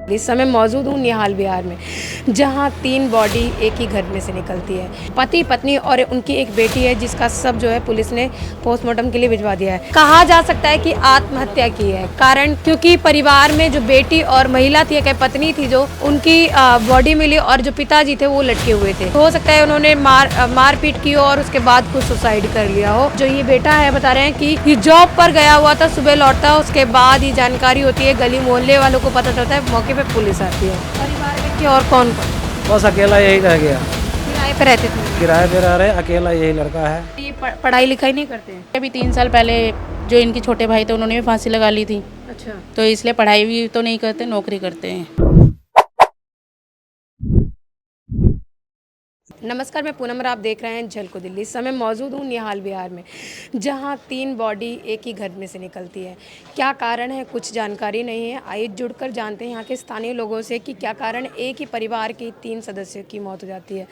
इस समय मौजूद हूँ निहाल बिहार में, जहाँ 3 बॉडी एक ही घर में से निकलती है। पति पत्नी और उनकी एक बेटी है, जिसका सब जो है पुलिस ने पोस्टमार्टम के लिए भिजवा दिया है। कहा जा सकता है कि आत्महत्या की है, कारण क्योंकि परिवार में जो बेटी और महिला थी, एक पत्नी थी, जो उनकी बॉडी मिली और जो पिताजी थे वो लटके हुए थे। हो सकता है उन्होंने मारपीट की हो और उसके बाद खुद सुसाइड कर लिया हो। जो ये बेटा है बता रहे हैं कि ये जॉब पर गया हुआ था, सुबह लौटता है, उसके बाद ही जानकारी होती है, गली मोहल्ले वालों को पता चलता है, मौके पे पुलिस आती है। परिवार में क्या और कौन कौन? बस अकेला यही रह गया। किराए पे रहते थे? किराए पे रह रहे, अकेला यही लड़का है। ये पढ़ाई लिखाई नहीं करते हैं? अभी 3 साल पहले जो इनके छोटे भाई थे उन्होंने भी फांसी लगा ली थी, अच्छा। तो इसलिए पढ़ाई भी तो नहीं करते, नौकरी करते हैं। नमस्कार, मैं पूनम और आप देख रहे हैं झलको दिल्ली। इस समय मौजूद हूँ निहाल बिहार में, जहाँ 3 बॉडी एक ही घर में से निकलती है। क्या कारण है, कुछ जानकारी नहीं है। आइए जुड़कर जानते हैं यहाँ के स्थानीय लोगों से कि क्या कारण एक ही परिवार के 3 सदस्यों की मौत हो जाती है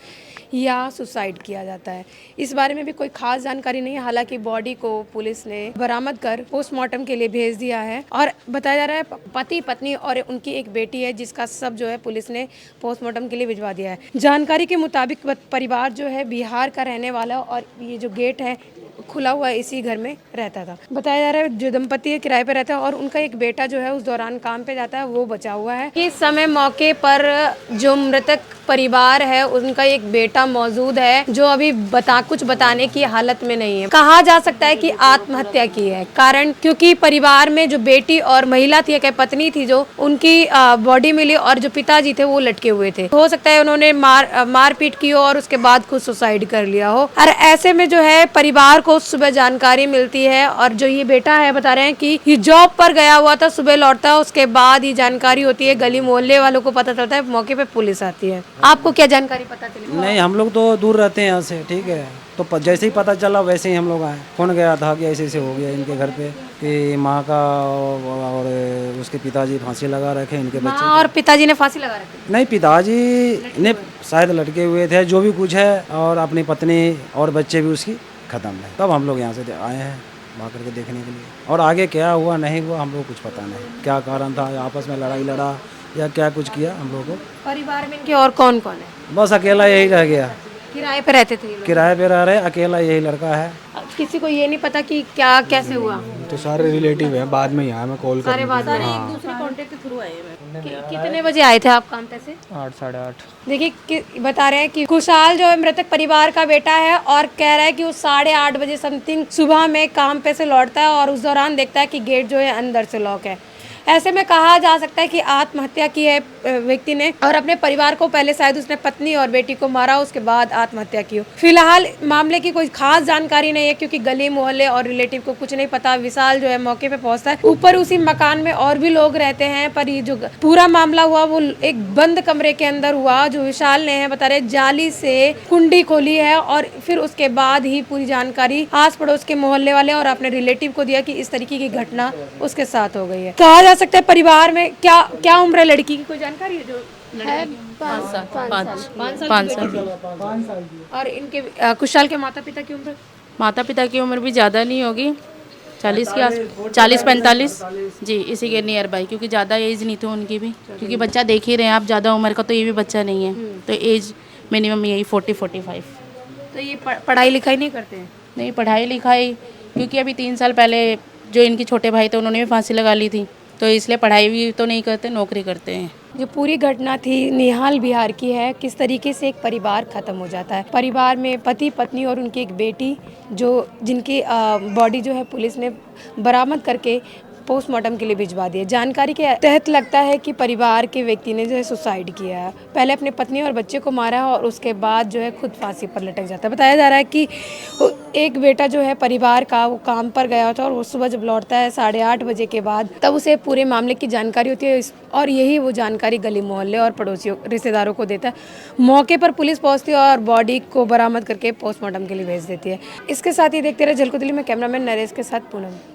या सुसाइड किया जाता है। इस बारे में भी कोई खास जानकारी नहीं है। हालांकि बॉडी को पुलिस ने बरामद कर पोस्टमार्टम के लिए भेज दिया है और बताया जा रहा है पति पत्नी और उनकी एक बेटी है, जिसका सब जो है पुलिस ने पोस्टमार्टम के लिए भिजवा दिया है। जानकारी के मुताबिक परिवार जो है बिहार का रहने वाला और ये जो गेट है खुला हुआ इसी घर में रहता था। बताया जा रहा है जो दंपति है किराए पे रहता है और उनका एक बेटा जो है उस दौरान काम पे जाता है, वो बचा हुआ है। इस समय मौके पर जो मृतक परिवार है उनका एक बेटा मौजूद है, जो अभी कुछ बताने की हालत में नहीं है। कहा जा सकता है कि आत्महत्या की है, कारण क्योंकि परिवार में जो बेटी और महिला थी, एक पत्नी थी, जो उनकी बॉडी मिली और जो पिताजी थे वो लटके हुए थे। हो सकता है उन्होंने मारपीट की हो और उसके बाद खुद सुसाइड कर लिया हो। और ऐसे में जो है परिवार को सुबह जानकारी मिलती है और जो ये बेटा है बता रहे हैं कि ये जॉब पर गया हुआ था, सुबह लौटता है, उसके बाद ही जानकारी होती है, गली मोहल्ले वालों को पता चलता है, मौके पे पुलिस आती है। आपको क्या जानकारी पता चली? नहीं, हम लोग तो दूर रहते हैं यहाँ से, ठीक है। तो जैसे ही पता चला वैसे ही हम लोग आए। फोन गया था कि ऐसे ऐसे हो गया इनके घर पे कि माँ का और उसके पिताजी फांसी लगा रखे, इनके बच्चे। और पिताजी ने फांसी लगा रखी? नहीं, पिताजी ने शायद लटके हुए थे, जो भी कुछ है, और अपनी पत्नी और बच्चे भी उसकी ख़त्म है। तब हम लोग यहाँ से आए हैं वहाँ करके देखने के लिए। और आगे क्या हुआ नहीं हुआ हम लोग कुछ पता नहीं, क्या कारण था, आपस में लड़ाई लड़ा या क्या कुछ किया हम लोगों को। परिवार में इनके और कौन कौन है? बस अकेला यही रह गया। किराए पे रहते थे ये लोग? किराए पे रह रहे, अकेला यही लड़का है। किसी को ये नहीं पता कि क्या कैसे हुआ? तो सारे रिलेटिव हैं, बाद में यहाँ मैं कॉल सारे बात एक दूसरे कांटेक्ट के थ्रू आए हैं। कितने बजे आए थे आप काम पे से? 8 साढ़े 8। देखिए बता रहे हैं कि खुशहाल जो है मृतक परिवार का बेटा है और कह रहा है कि वो 8:30 बजे समथिंग सुबह में काम पे से लौटता है और उस दौरान देखता है कि गेट जो है अंदर से लॉक है। ऐसे में कहा जा सकता है कि आत्महत्या की है व्यक्ति ने और अपने परिवार को पहले शायद उसने पत्नी और बेटी को मारा, उसके बाद आत्महत्या की हो। फिलहाल मामले की कोई खास जानकारी नहीं है, क्योंकि गली मोहल्ले और रिलेटिव को कुछ नहीं पता। विशाल जो है मौके पे पहुंचता है। ऊपर उसी मकान में और भी लोग रहते हैं, पर ये जो पूरा मामला हुआ वो एक बंद कमरे के अंदर हुआ। जो विशाल ने है बता रहे जाली से कुंडी खोली है और फिर उसके बाद ही पूरी जानकारी आस पड़ोस के मोहल्ले वाले और अपने रिलेटिव को दिया कि इस तरीके की घटना उसके साथ हो गई है। कहा जा सकता है परिवार में क्या उम्र है लड़की की, कोई जानकारी है? जो है 5 साल। और इनके खुशहाल के माता पिता की उम्र? माता पिता की उम्र भी ज़्यादा नहीं होगी, 40 के आस 40-45 जी, इसी के नियर बाई, क्योंकि ज़्यादा एज नहीं थी उनकी भी, क्योंकि बच्चा देख ही रहे हैं आप, ज़्यादा उम्र का तो ये भी बच्चा नहीं है, तो एज मिनिमम यही 40-45। तो ये पढ़ाई लिखाई नहीं करते हैं? नहीं, पढ़ाई लिखाई, क्योंकि अभी 3 साल पहले जो इनके छोटे भाई थे उन्होंने भी फांसी लगा ली थी, तो इसलिए पढ़ाई भी तो नहीं करते, नौकरी करते हैं। जो पूरी घटना थी निहाल बिहार की है, किस तरीके से एक परिवार खत्म हो जाता है। परिवार में पति पत्नी और उनकी एक बेटी, जो जिनकी बॉडी जो है पुलिस ने बरामद करके पोस्टमार्टम के लिए भिजवा दिया। जानकारी के तहत लगता है कि परिवार के व्यक्ति ने जो है सुसाइड किया है, पहले अपने पत्नी और बच्चे को मारा है और उसके बाद जो है खुद फांसी पर लटक जाता है। बताया जा रहा है कि एक बेटा जो है परिवार का वो काम पर गया होता है और वो सुबह जब लौटता है 8:30 बजे के बाद, तब उसे पूरे मामले की जानकारी होती है और यही वो जानकारी गली मोहल्ले और पड़ोसियों रिश्तेदारों को देता है। मौके पर पुलिस पहुंचती है और बॉडी को बरामद करके पोस्टमार्टम के लिए भेज देती है। इसके साथ ही देखते रहे झलको दिल्ली में, कैमरामैन नरेश के साथ पूनम।